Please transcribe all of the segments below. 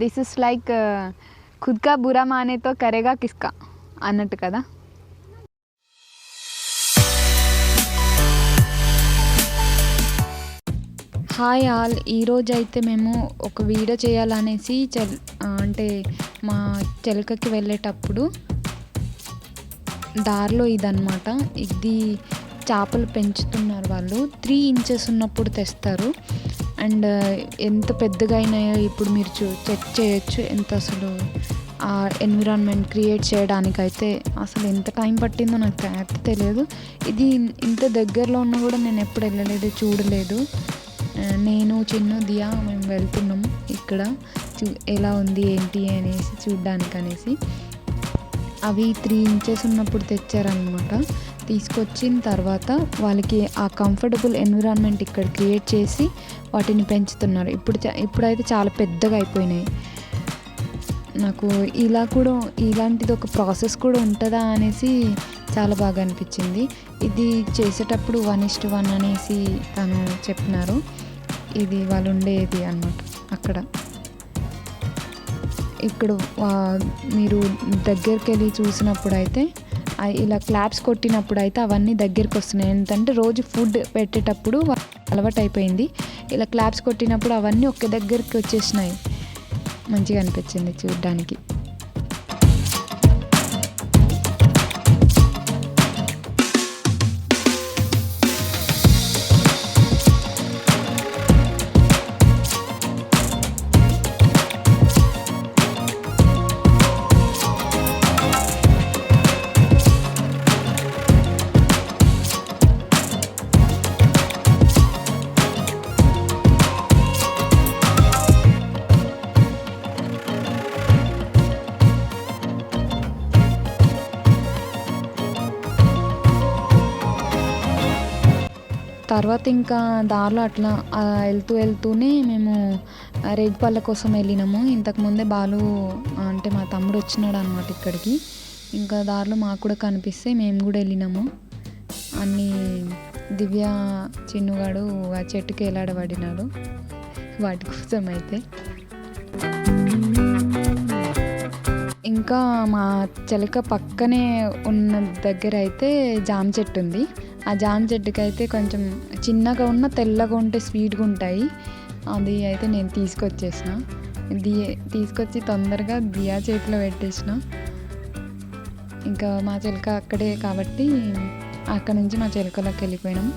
This is like Khud కా బురా మానే తో కరేగా కిస్కా అన్నట్టు కదా. హాయ్ ఆల్, ఈరోజు అయితే మేము ఒక వీడియో చేయాలనేసి అంటే మా చెలకకి వెళ్ళేటప్పుడు దారిలో ఇదన్నమాట. ఇది చేపలు పెంచుతున్నారు వాళ్ళు. 3 ఇంచెస్ ఉన్నప్పుడు తెస్తారు. అండ్ ఎంత పెద్దగా అయినాయో ఇప్పుడు మీరు చెక్ చేయొచ్చు. ఎంత అసలు ఆ ఎన్విరాన్మెంట్ క్రియేట్ చేయడానికైతే అసలు ఎంత టైం పట్టిందో నాకు అయితే తెలియదు. ఇది ఇంత దగ్గరలో ఉన్నా కూడా నేను ఎప్పుడు వెళ్ళలేదు, చూడలేదు. నేను చిన్ను దియా మేము వెళ్తున్నాం ఇక్కడ ఎలా ఉంది ఏంటి అనేసి చూడ్డానికి అనేసి. అవి 3 ఇంచెస్ ఉన్నప్పుడు తెచ్చారనమాట. తీసుకొచ్చిన తర్వాత వాళ్ళకి ఆ కంఫర్టబుల్ ఎన్విరాన్మెంట్ ఇక్కడ క్రియేట్ చేసి వాటిని పెంచుతున్నారు. ఇప్పుడైతే చాలా పెద్దగా అయిపోయినాయి. నాకు ఇలాంటిది ఒక ప్రాసెస్ కూడా ఉంటుందా అనేసి చాలా బాగా అనిపించింది. ఇది చేసేటప్పుడు 1:1 అనేసి తను చెప్పినారు. ఇది వాళ్ళు ఉండేది అన్నమాట అక్కడ. ఇక్కడ మీరు దగ్గరికి వెళ్ళి చూసినప్పుడు అయితే ఇలా క్లాప్స్ కొట్టినప్పుడు అయితే అవన్నీ దగ్గరికి వస్తున్నాయి. ఏంటంటే రోజు ఫుడ్ పెట్టేటప్పుడు అలవాటు అయిపోయింది. ఇలా క్లాప్స్ కొట్టినప్పుడు అవన్నీ ఒక్క దగ్గరికి వచ్చేసినాయి. మంచిగా అనిపించింది చూడడానికి. తర్వాత ఇంకా దారిలో అట్లా వెళ్తూనే మేము రేగిపళ్ళ కోసం వెళ్ళినాము. ఇంతకుముందే బాలు అంటే మా తమ్ముడు వచ్చినాడు అనమాట ఇక్కడికి. ఇంకా దారిలో మాకు కూడా కనిపిస్తే మేము కూడా వెళ్ళినాము. అన్నీ దివ్య చిన్నుగాడు ఆ చెట్టుకి ఎలాడబడినాడు వాటి కోసం అయితే. ఇంకా మా చెలక పక్కనే ఉన్న దగ్గర అయితే జామ చెట్టు ఉంది. ఆ జామ చెట్టుకి అయితే కొంచెం చిన్నగా ఉన్న తెల్లగా ఉంటే స్వీట్గా ఉంటాయి. అది అయితే నేను తీసుకొచ్చి తొందరగా దియా చేతిలో పెట్టేసిన. ఇంకా మా చెలక అక్కడే కాబట్టి అక్కడ నుంచి మా చెలకలోకి వెళ్ళిపోయినాం.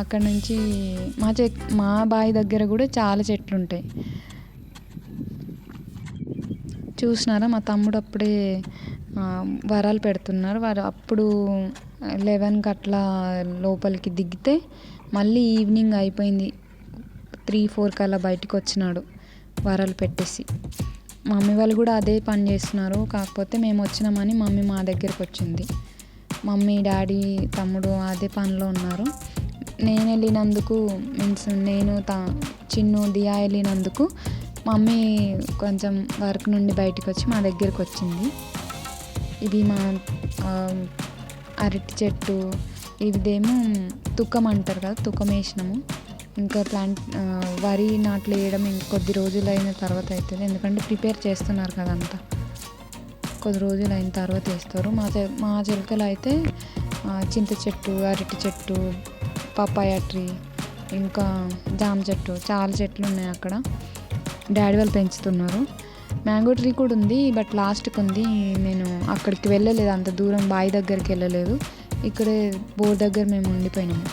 అక్కడ నుంచి మా బావి దగ్గర కూడా చాలా చెట్లు ఉంటాయి. చూసినారా, మా తమ్ముడు అప్పుడే వరాలు పెడుతున్నారు. వారు అప్పుడు 11కి అట్లా లోపలికి దిగితే మళ్ళీ ఈవినింగ్ అయిపోయింది. 3-4 కల్లా బయటకు వచ్చినాడు వరాలు పెట్టేసి. మమ్మీ వాళ్ళు కూడా అదే పని చేస్తున్నారు. కాకపోతే మేము వచ్చినామని మమ్మీ మా దగ్గరికి వచ్చింది. మమ్మీ, డాడీ, తమ్ముడు అదే పనిలో ఉన్నారు. నేను వెళ్ళినందుకు నేను చిన్ను దియా వెళ్ళినందుకు మమ్మీ కొంచెం వర్క్ నుండి బయటకు వచ్చి మా దగ్గరికి వచ్చింది. ఇది మా అరటి చెట్టు, ఇదేమో తుక్కం అంటారు కదా, తుక్కం వేసినాము. ఇంకా వరి నాట్లు వేయడం ఇంకొద్ది రోజులు అయిన తర్వాత అవుతుంది. ఎందుకంటే ప్రిపేర్ చేస్తున్నారు కదా అంతా. కొద్ది రోజులు అయిన తర్వాత వేస్తారు. మా చిలుకలు అయితే చింత చెట్టు, అరటి చెట్టు, పపాయ ట్రీ, ఇంకా జామ చెట్టు, చాలా చెట్లు ఉన్నాయి అక్కడ. డాడీ వాళ్ళు పెంచుతున్నారు. మ్యాంగో ట్రీ కూడా ఉంది, బట్ లాస్ట్కి ఉంది. నేను అక్కడికి వెళ్ళలేదు, అంత దూరం బావి దగ్గరికి వెళ్ళలేదు. ఇక్కడే బోర్ దగ్గర మేము ఉండిపోయినాము.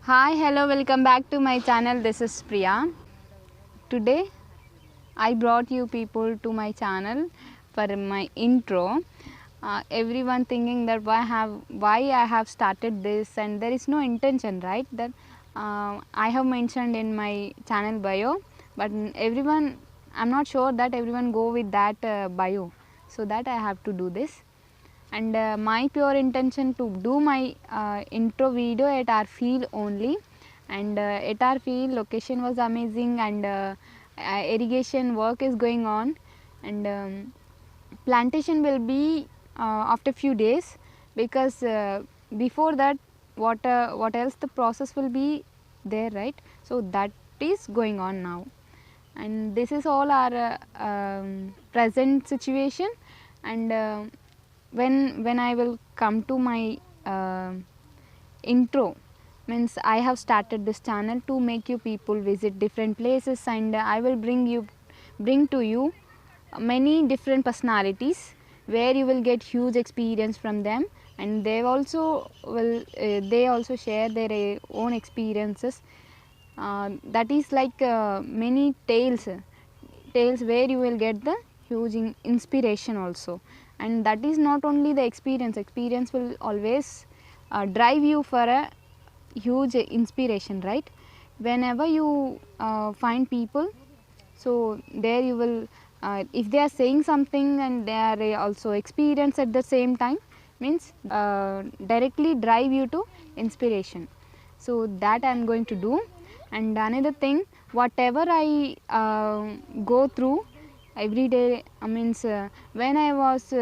Hi, hello, welcome back to my channel. This is Priya. Today I brought you people to my channel for my intro. Everyone thinking that why I have started this, and there is no intention, right? That I have mentioned in my channel bio, but everyone, I'm not sure that everyone go with that bio, so that I have to do this. And my pure intention to do my intro video at our field only. And at our field location was amazing, and irrigation work is going on, and plantation will be after few days, because before that what else the process will be there, right? So that is going on now, and this is all our present situation. And when I will come to my intro, means I have started this channel to make you people visit different places, and I will bring to you many different personalities, where you will get huge experience from them, and they also share their own experiences. That is like many tales where you will get the huge inspiration also. And that is not only the experience will always drive you for a huge inspiration, right? Whenever you find people, so there you will if they are saying something and they are also experienced at the same time, means directly drive you to inspiration. So that I am going to do. And another thing, whatever I go through every day, means when I was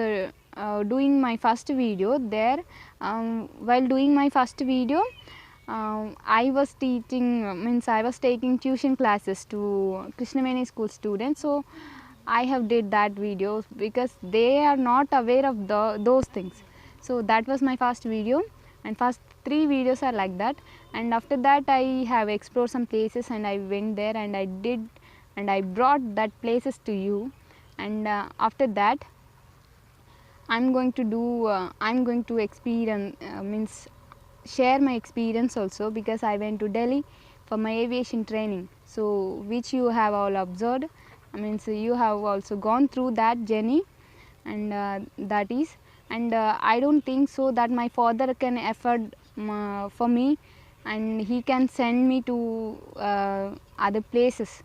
doing my first video there, while doing my first video, I was teaching, means I was taking tuition classes to Krishnameni school students. So I have did that videos because they are not aware of those things. So that was my first video, and first 3 videos are like that. And after that I have explored some places, and I went there and I did, and I brought that places to you. And after that I'm going to experience, means share my experience also, because I went to Delhi for my aviation training, so which you have all observed. I mean, so you have also gone through that journey. And that is, and I don't think so that my father can afford for me, and he can send me to other places.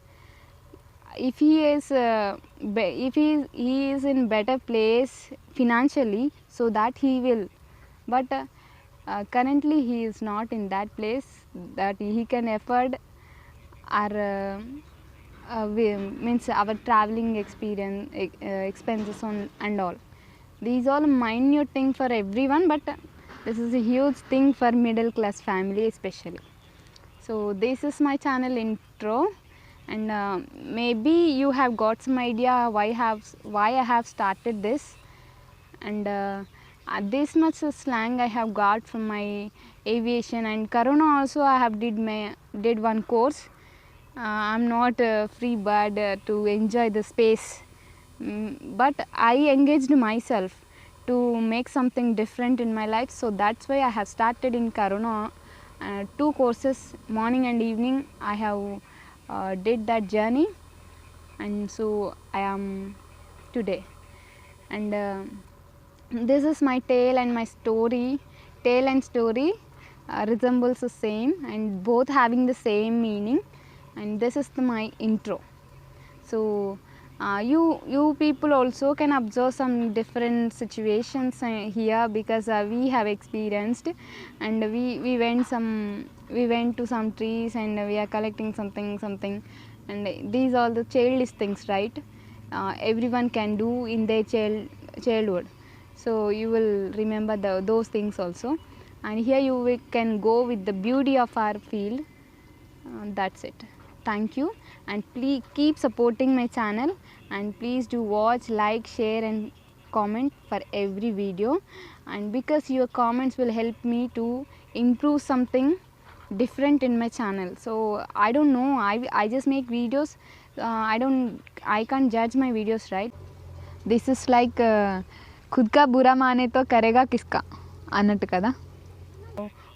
If he is if he is in better place financially, so that he will. But currently he is not in that place that he can afford our means our traveling experience expenses on and all. These all minute thing for everyone, but this is a huge thing for middle class family especially. So this is my channel intro, and maybe you have got some idea why I have started this. And this much slang I have got from my aviation and corona also. I have did one course. I'm not a free bird to enjoy the space, but I engaged myself to make something different in my life. So that's why I have started in corona 2 courses, morning and evening. I have did that journey, and so I am today. And this is my tale and my story. Tale and story resembles the same, and both having the same meaning. And this is my intro. So you people also can observe some different situations here, because we have experienced, and we went to some trees, and we are collecting something, and these are the childish things, right? Everyone can do in their childhood. So you will remember those things also, and here you can go with the beauty of our field. That's it. Thank you, and please keep supporting my channel, and please do watch, like, share and comment for every video. And because your comments will help me to improve something different in my channel. So I don't know, I just make videos. I can't judge my videos, right? This is like खुद का बुरा माने तो करेगा किसका అన్నట్టు కదా.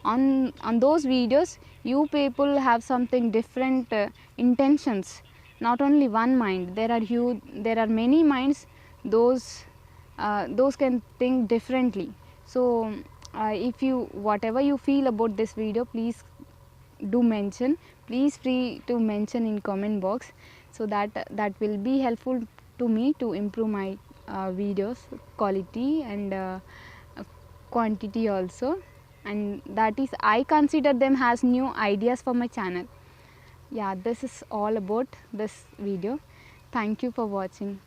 on those videos you people have something different intentions, not only one mind. There are many minds, those can think differently. So if you whatever you feel about this video, please do mention, please free to mention in comment box, so that will be helpful to me to improve my videos quality and quantity also, and that is I consider them as new ideas for my channel. Yeah, this is all about this video. Thank you for watching.